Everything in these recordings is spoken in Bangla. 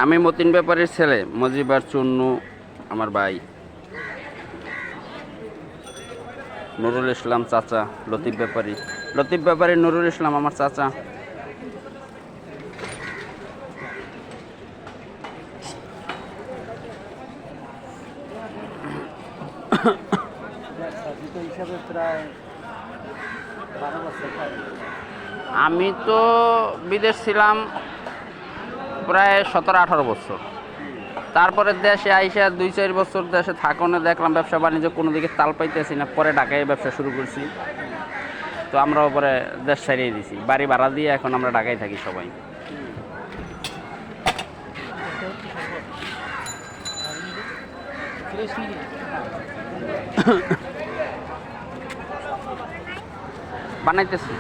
আমি মতিন ব্যাপারীর ছেলে, মজিবার চুন্নু আমার ভাই, নুরুল ইসলাম চাচা, লতিফ ব্যাপারী নুরুল ইসলাম আমার চাচা। আমি তো বিদেশ ছিলাম প্রায় 17-18 বছর। তারপরে দেশে আইসা 2-4 বছর দেশে থাকনে দেখলাম ব্যবসা বাণিজ্য কোনো দিকে তাল পাইতেছি না, পরে ঢাকায় ব্যবসা শুরু করছি। তো আমরাও পরে দেশ ছাড়িয়ে দিছি, বাড়ি ভাড়া দিয়ে এখন আমরা ঢাকায় থাকি সবাই। বানাইতেছি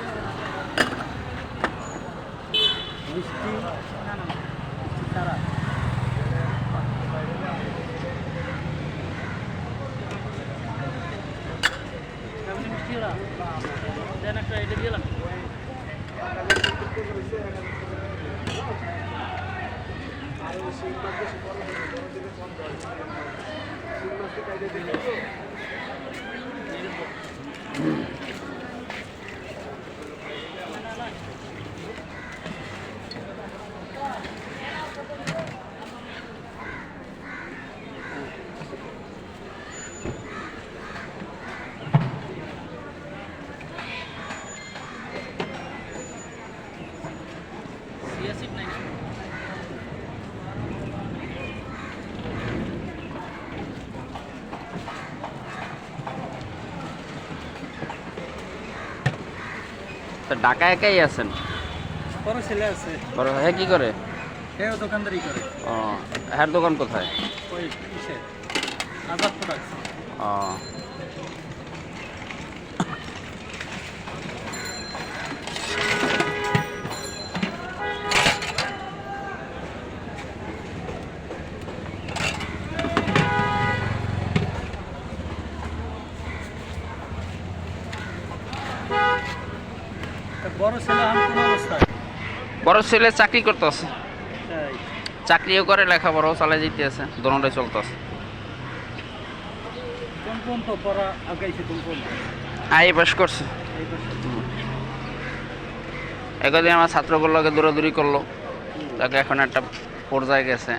ঢাকা একাই আছেন? বড় ছেলে আছে। বড় হ্যাঁ, কি করে? সেও দোকানদারি করে। ও, হ্যাঁ, দোকান কোথায়? ওই কিসে আজাদ প্রোডাক্টস। ও, বড় ছেলে এখন কোন অবস্থায়? বড় ছেলে চাকরি করতেছে, তাই চাকরিও করে লেখাপড়াও চালাই যেতেছে, দোনোটাই চলতেছে। কোন কোন তো পড়া আগাইছে কোন কোন? আই পাস করছে। এই বছর একদিন আমার ছাত্রগুলোকে দৌড়াদৌড়ি করলো, তাকে এখন একটা পর্যায়ে গেছে।